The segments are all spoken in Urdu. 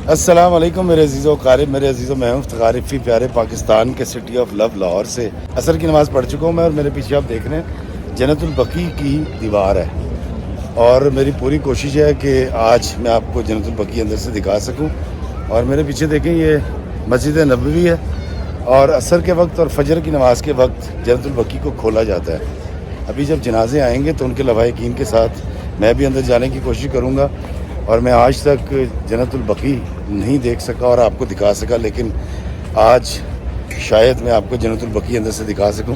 السلام علیکم میرے عزیزو قارب، میرے عزیزو، میں ہوں غارفی پیارے پاکستان کے سٹی آف لو لاہور سے عصر کی نماز پڑھ چکا ہوں میں، اور میرے پیچھے آپ دیکھ رہے ہیں جنت البقیع کی دیوار ہے، اور میری پوری کوشش ہے کہ آج میں آپ کو جنت البقیع اندر سے دکھا سکوں۔ اور میرے پیچھے دیکھیں، یہ مسجد نبوی ہے، اور عصر کے وقت اور فجر کی نماز کے وقت جنت البقیع کو کھولا جاتا ہے۔ ابھی جب جنازے آئیں گے تو ان کے لواحقین کے ساتھ میں بھی اندر جانے کی کوشش کروں گا، اور میں آج تک جنت البقیع نہیں دیکھ سکا اور آپ کو دکھا سکا، لیکن آج شاید میں آپ کو جنت البقیع اندر سے دکھا سکوں۔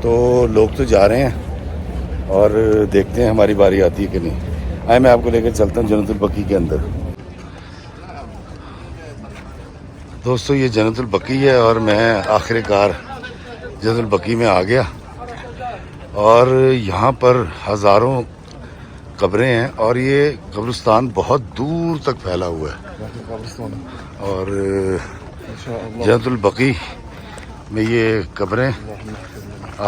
تو لوگ تو جا رہے ہیں اور دیکھتے ہیں ہماری باری آتی ہے کہ نہیں۔ آئے میں آپ کو لے کر چلتا ہوں جنت البقیع کے اندر۔ دوستو، یہ جنت البقیع ہے اور میں آخر کار جنت البقیع میں آ گیا، اور یہاں پر ہزاروں قبریں ہیں، اور یہ قبرستان بہت دور تک پھیلا ہوا ہے، اور جنت البقیع میں یہ قبریں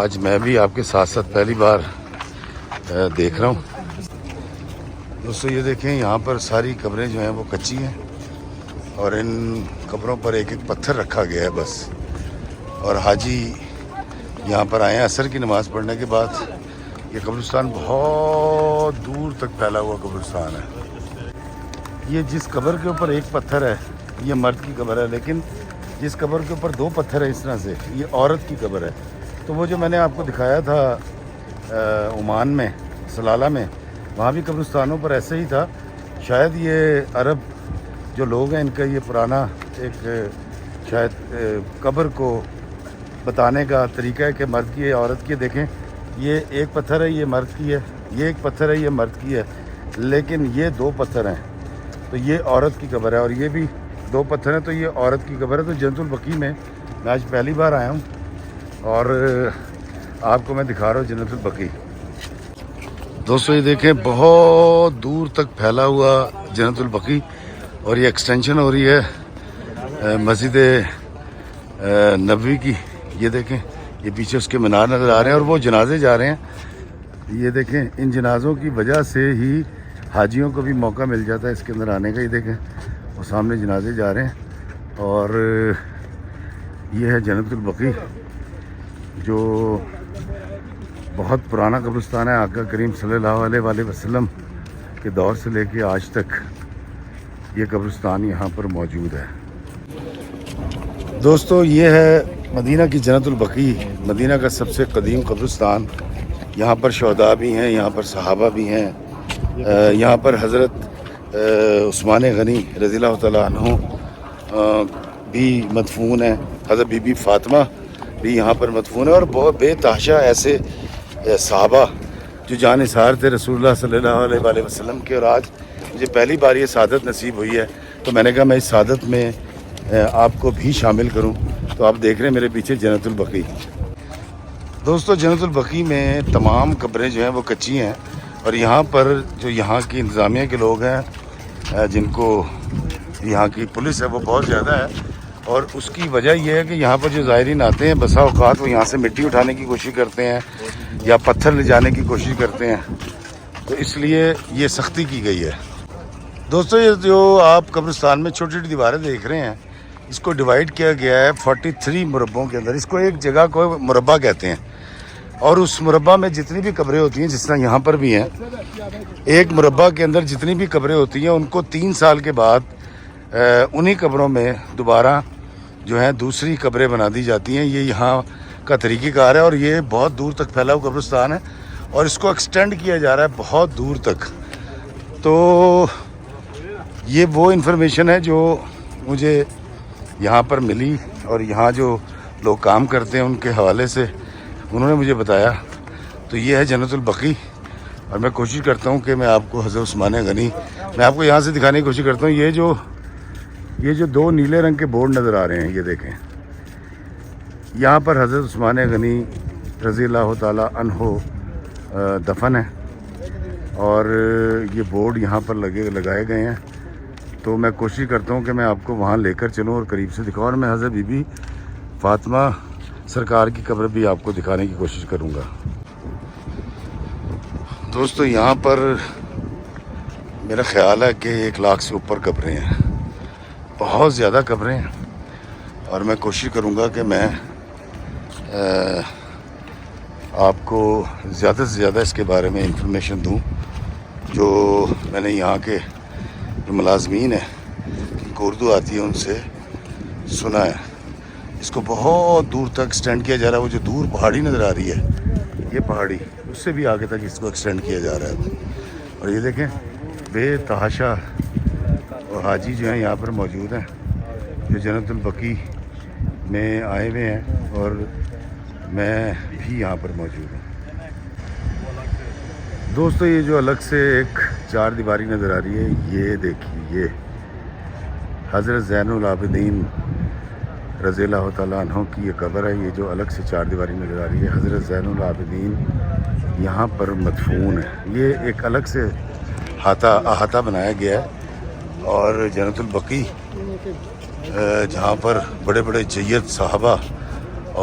آج میں بھی آپ کے ساتھ ساتھ پہلی بار دیکھ رہا ہوں۔ دوستو یہ دیکھیں، یہاں پر ساری قبریں جو ہیں وہ کچی ہیں، اور ان قبروں پر ایک ایک پتھر رکھا گیا ہے بس، اور حاجی یہاں پر آئے ہیں عصر کی نماز پڑھنے کے بعد۔ یہ قبرستان بہت دور تک پھیلا ہوا قبرستان ہے۔ یہ جس قبر کے اوپر ایک پتھر ہے یہ مرد کی قبر ہے، لیکن جس قبر کے اوپر دو پتھر ہے اس طرح سے، یہ عورت کی قبر ہے۔ تو وہ جو میں نے آپ کو دکھایا تھا عمان میں، سلالہ میں، وہاں بھی قبرستانوں پر ایسے ہی تھا۔ شاید یہ عرب جو لوگ ہیں، ان کا یہ پرانا ایک شاید قبر کو بتانے کا طریقہ ہے کہ مرد کی ہے عورت کی ہے۔ دیکھیں، یہ ایک پتھر ہے، یہ مرد کی ہے، یہ ایک پتھر ہے، یہ مرد کی ہے، لیکن یہ دو پتھر ہیں تو یہ عورت کی قبر ہے، اور یہ بھی دو پتھر ہیں تو یہ عورت کی قبر ہے۔ تو جنت البقیع میں آج پہلی بار آیا ہوں، اور آپ کو میں دکھا رہا ہوں جنت البقیع۔ دوستو یہ دیکھیں، بہت دور تک پھیلا ہوا جنت البقیع، اور یہ ایکسٹینشن ہو رہی ہے مسجد نبوی کی۔ یہ دیکھیں، یہ پیچھے اس کے مینار نظر آ رہے ہیں، اور وہ جنازے جا رہے ہیں۔ یہ دیکھیں، ان جنازوں کی وجہ سے ہی حاجیوں کو بھی موقع مل جاتا ہے اس کے اندر آنے کا۔ یہ دیکھیں، وہ سامنے جنازے جا رہے ہیں، اور یہ ہے جنت البقیع، جو بہت پرانا قبرستان ہے۔ آقا کریم صلی اللہ علیہ وآلہ وسلم کے دور سے لے کے آج تک یہ قبرستان یہاں پر موجود ہے۔ دوستو یہ ہے مدینہ کی جنت البقیع، مدینہ کا سب سے قدیم قبرستان۔ یہاں پر شہداء بھی ہیں، یہاں پر صحابہ بھی ہیں، یہاں پر حضرت عثمان غنی رضی اللہ تعالیٰ عنہ بھی مدفون ہیں، حضرت بی بی فاطمہ بھی یہاں پر مدفون ہے، اور بہت بے تحاشا ایسے صحابہ جو جانثار تھے رسول اللہ صلی اللہ علیہ وآلہ وسلم کے۔ اور آج مجھے پہلی بار یہ سعادت نصیب ہوئی ہے، تو میں نے کہا میں اس سعادت میں آپ کو بھی شامل کروں۔ تو آپ دیکھ رہے ہیں میرے پیچھے جنت البقیع۔ دوستو جنت البقیع میں تمام قبریں جو ہیں وہ کچی ہیں، اور یہاں پر جو یہاں کی انتظامیہ کے لوگ ہیں، جن کو یہاں کی پولیس ہے وہ بہت زیادہ ہے، اور اس کی وجہ یہ ہے کہ یہاں پر جو زائرین آتے ہیں بسا اوقات وہ یہاں سے مٹی اٹھانے کی کوشش کرتے ہیں یا پتھر لے جانے کی کوشش کرتے ہیں، تو اس لیے یہ سختی کی گئی ہے۔ دوستو یہ جو آپ قبرستان میں چھوٹی چھوٹی دیواریں دیکھ رہے ہیں، اس کو ڈیوائیڈ کیا گیا ہے 43 مربعوں کے اندر۔ اس کو ایک جگہ کو مربع کہتے ہیں، اور اس مربع میں جتنی بھی قبریں ہوتی ہیں، جس طرح یہاں پر بھی ہیں، ایک مربع کے اندر جتنی بھی قبریں ہوتی ہیں ان کو 3 سال کے بعد انہی قبروں میں دوبارہ جو ہیں دوسری قبریں بنا دی جاتی ہیں۔ یہ یہاں کا طریقہ کار ہے، اور یہ بہت دور تک پھیلا ہوا قبرستان ہے، اور اس کو ایکسٹینڈ کیا جا رہا ہے بہت دور تک۔ تو یہ وہ انفارمیشن ہے جو مجھے یہاں پر ملی، اور یہاں جو لوگ کام کرتے ہیں ان کے حوالے سے انہوں نے مجھے بتایا۔ تو یہ ہے جنت البقیع، اور میں کوشش کرتا ہوں کہ میں آپ کو حضرت عثمان غنی میں آپ کو یہاں سے دکھانے کی کوشش کرتا ہوں۔ یہ جو 2 نیلے رنگ کے بورڈ نظر آ رہے ہیں، یہ دیکھیں، یہاں پر حضرت عثمان غنی رضی اللہ تعالیٰ عنہ دفن ہے، اور یہ بورڈ یہاں پر لگائے گئے ہیں۔ تو میں کوشش کرتا ہوں کہ میں آپ کو وہاں لے کر چلوں اور قریب سے دکھاؤں، اور میں حضرت بی بی فاطمہ سرکار کی قبر بھی آپ کو دکھانے کی کوشش کروں گا۔ دوستو یہاں پر میرا خیال ہے کہ 1 لاکھ سے اوپر قبریں ہیں، بہت زیادہ قبریں ہیں اور میں کوشش کروں گا کہ میں آپ کو زیادہ سے زیادہ اس کے بارے میں انفارمیشن دوں جو میں نے یہاں کے جو ملازمین ہیں جن کو اردو آتی ہے ان سے سنا ہے. اس کو بہت دور تک ایکسٹینڈ کیا جا رہا ہے. وہ جو دور پہاڑی نظر آ رہی ہے یہ پہاڑی اس سے بھی آگے تک اس کو ایکسٹینڈ کیا جا رہا ہے. اور یہ دیکھیں بے تحاشا اور حاجی جو ہیں یہاں پر موجود ہیں جو جنت البقیع میں آئے ہوئے ہیں اور میں بھی یہاں پر موجود ہوں. دوستو یہ جو الگ سے ایک چار دیواری نظر آ رہی ہے یہ دیکھیے یہ حضرت زین العابدین رضی اللہ تعالیٰ عنہ کی یہ قبر ہے. یہ جو الگ سے چار دیواری نظر آ رہی ہے حضرت زین العابدین یہاں پر مدفون ہے. یہ ایک الگ سے احاطہ بنایا گیا ہے اور جنت البقیع جہاں پر بڑے بڑے جید صحابہ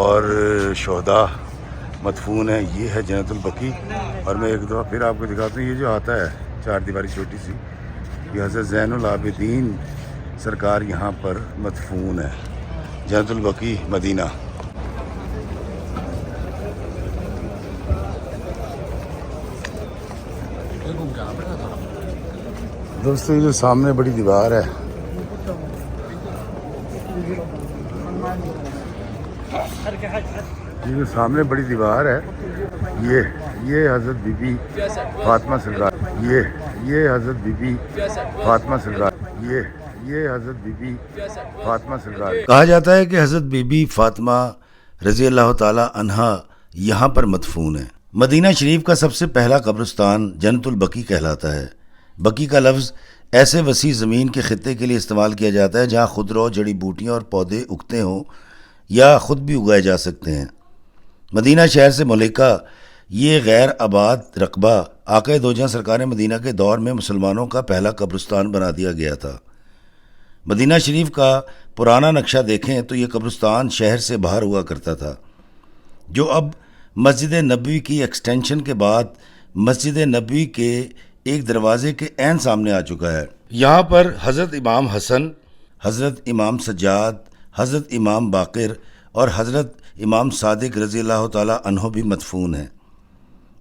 اور شہداء مدفون ہیں یہ ہے جنت البقیع. اور میں ایک دفعہ پھر آپ کو دکھاتا ہوں یہ جو آتا ہے چار دیواری چھوٹی سی یہ حضرت زین العابدین سرکار یہاں پر مدفون ہے جنت البقیع مدینہ. دوستو یہ جو سامنے بڑی دیوار ہے یہ جو سامنے بڑی دیوار ہے یہ حضرت بی بی فاطمہ سرکار یہ حضرت بی بی فاطمہ سرکار یہ حضرت بی بی فاطمہ سرکار. کہا جاتا ہے کہ حضرت بی بی فاطمہ رضی اللہ تعالی عنہا یہاں پر مدفون ہے. مدینہ شریف کا سب سے پہلا قبرستان جنت البقیع کہلاتا ہے. بقیع کا لفظ ایسے وسیع زمین کے خطے کے لیے استعمال کیا جاتا ہے جہاں خودرو جڑی بوٹیاں اور پودے اگتے ہوں یا خود بھی اگائے جا سکتے ہیں. مدینہ شہر سے ملکہ یہ غیر آباد رقبہ آقا دو جہاں سرکار مدینہ کے دور میں مسلمانوں کا پہلا قبرستان بنا دیا گیا تھا. مدینہ شریف کا پرانا نقشہ دیکھیں تو یہ قبرستان شہر سے باہر ہوا کرتا تھا جو اب مسجد نبوی کی ایکسٹینشن کے بعد مسجد نبوی کے ایک دروازے کے عین سامنے آ چکا ہے. یہاں پر حضرت امام حسن، حضرت امام سجاد، حضرت امام باقر اور حضرت امام صادق رضی اللہ تعالی عنہ بھی مدفون ہیں.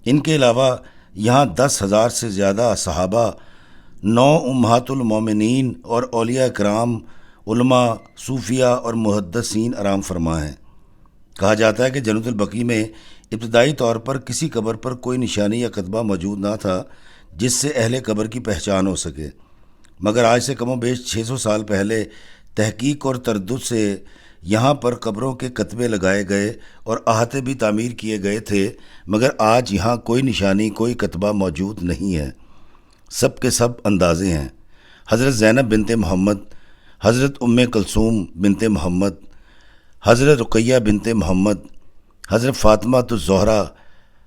ان کے علاوہ یہاں 10,000 سے زیادہ صحابہ، 9 امہات المومنین اور اولیاء کرام، علماء، صوفیاء اور محدثین آرام فرما ہیں. کہا جاتا ہے کہ جنت البقیع میں ابتدائی طور پر کسی قبر پر کوئی نشانی یا کتبہ موجود نہ تھا جس سے اہل قبر کی پہچان ہو سکے، مگر آج سے کم و بیش 600 سال پہلے تحقیق اور تردد سے یہاں پر قبروں کے کتبے لگائے گئے اور احاطے بھی تعمیر کیے گئے تھے، مگر آج یہاں کوئی نشانی، کوئی کتبہ موجود نہیں ہے. سب کے سب اندازے ہیں. حضرت زینب بنت محمد، حضرت کلثوم بنت محمد، حضرت رقیہ بنت محمد، حضرت فاطمہ الزہرا،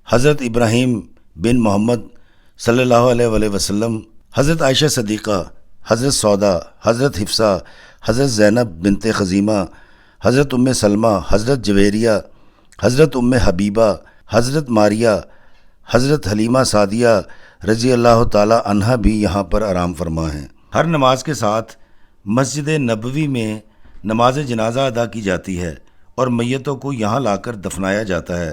حضرت ابراہیم بن محمد صلی اللہ علیہ وآلہ وسلم، حضرت عائشہ صدیقہ، حضرت سودا، حضرت حفصہ، حضرت زینب بنت خزیمہ، حضرت سلمہ، حضرت جویریہ، حضرت حبیبہ، حضرت ماریہ، حضرت حلیمہ سعدیہ رضی اللہ تعالی عنہ بھی یہاں پر آرام فرما ہیں. ہر نماز کے ساتھ مسجد نبوی میں نماز جنازہ ادا کی جاتی ہے اور میتوں کو یہاں لا کر دفنایا جاتا ہے،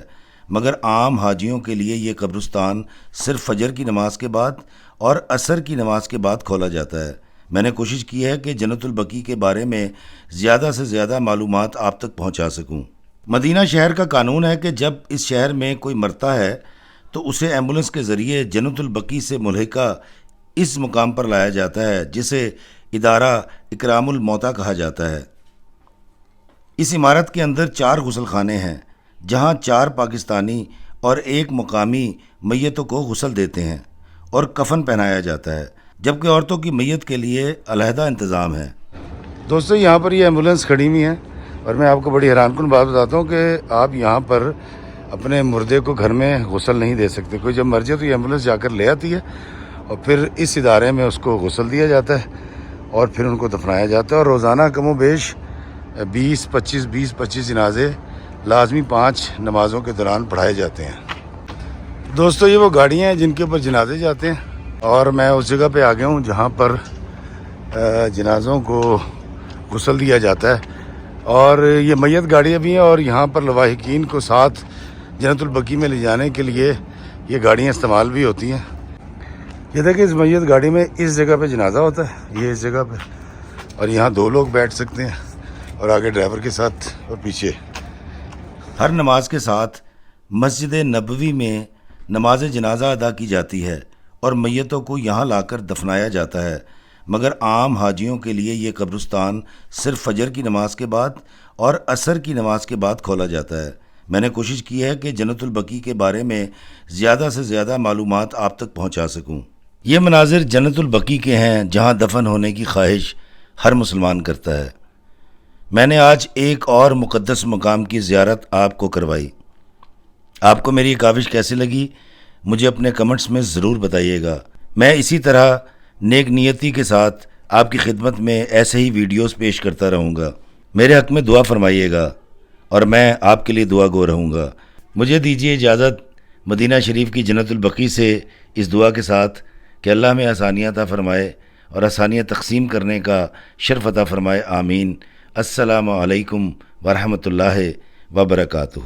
مگر عام حاجیوں کے لیے یہ قبرستان صرف فجر کی نماز کے بعد اور عصر کی نماز کے بعد کھولا جاتا ہے. میں نے کوشش کی ہے کہ جنت البقیع کے بارے میں زیادہ سے زیادہ معلومات آپ تک پہنچا سکوں. مدینہ شہر کا قانون ہے کہ جب اس شہر میں کوئی مرتا ہے تو اسے ایمبولنس کے ذریعے جنت البقیع سے ملحقہ اس مقام پر لایا جاتا ہے جسے ادارہ اکرام الموتیٰ کہا جاتا ہے. اس عمارت کے اندر 4 غسل خانے ہیں جہاں 4 پاکستانی اور 1 مقامی میتوں کو غسل دیتے ہیں اور کفن پہنایا جاتا ہے، جبکہ عورتوں کی میت کے لیے علیحدہ انتظام ہے. دوستو یہاں پر یہ ایمبولنس کھڑی ہوئی ہیں اور میں آپ کو بڑی حیران کن بات بتاتا ہوں کہ آپ یہاں پر اپنے مردے کو گھر میں غسل نہیں دے سکتے. کوئی جب مر جائے تو یہ ایمبولنس جا کر لے آتی ہے اور پھر اس ادارے میں اس کو غسل دیا جاتا ہے اور پھر ان کو دفنایا جاتا ہے. اور روزانہ کم و بیش 20-25 جنازے لازمی 5 نمازوں کے دوران پڑھائے جاتے ہیں. دوستو یہ وہ گاڑیاں ہیں جن کے اوپر جنازے جاتے ہیں اور میں اس جگہ پہ آ گیا ہوں جہاں پر جنازوں کو غسل دیا جاتا ہے، اور یہ میت گاڑیاں بھی ہیں، اور یہاں پر لواحقین کو ساتھ جنت البقیع میں لے جانے کے لیے یہ گاڑیاں استعمال بھی ہوتی ہیں۔ یہ دیکھیں اس میت گاڑی میں اس جگہ پہ جنازہ ہوتا ہے، یہ اس جگہ پہ، اور یہاں 2 لوگ بیٹھ سکتے ہیں، اور آگے ڈرائیور کے ساتھ اور پیچھے۔ ہر نماز کے ساتھ مسجد نبوی میں نماز جنازہ ادا کی جاتی ہے اور میتوں کو یہاں لا کر دفنایا جاتا ہے، مگر عام حاجیوں کے لیے یہ قبرستان صرف فجر کی نماز کے بعد اور عصر کی نماز کے بعد کھولا جاتا ہے۔ میں نے کوشش کی ہے کہ جنت البقیع کے بارے میں زیادہ سے زیادہ معلومات آپ تک پہنچا سکوں۔ یہ مناظر جنت البقیع کے ہیں جہاں دفن ہونے کی خواہش ہر مسلمان کرتا ہے۔ میں نے آج ایک اور مقدس مقام کی زیارت آپ کو کروائی۔ آپ کو میری یہ کاوش کیسی لگی مجھے اپنے کمنٹس میں ضرور بتائیے گا۔ میں اسی طرح نیک نیتی کے ساتھ آپ کی خدمت میں ایسے ہی ویڈیوز پیش کرتا رہوں گا۔ میرے حق میں دعا فرمائیے گا اور میں آپ کے لیے دعا گو رہوں گا۔ مجھے دیجیے اجازت مدینہ شریف کی جنت البقیع سے اس دعا کے ساتھ کہ اللہ میں آسانیاں عطا فرمائے اور آسانیاں تقسیم کرنے کا شرف عطا فرمائے، آمین۔ السلام علیکم ورحمۃ اللہ وبرکاتہ۔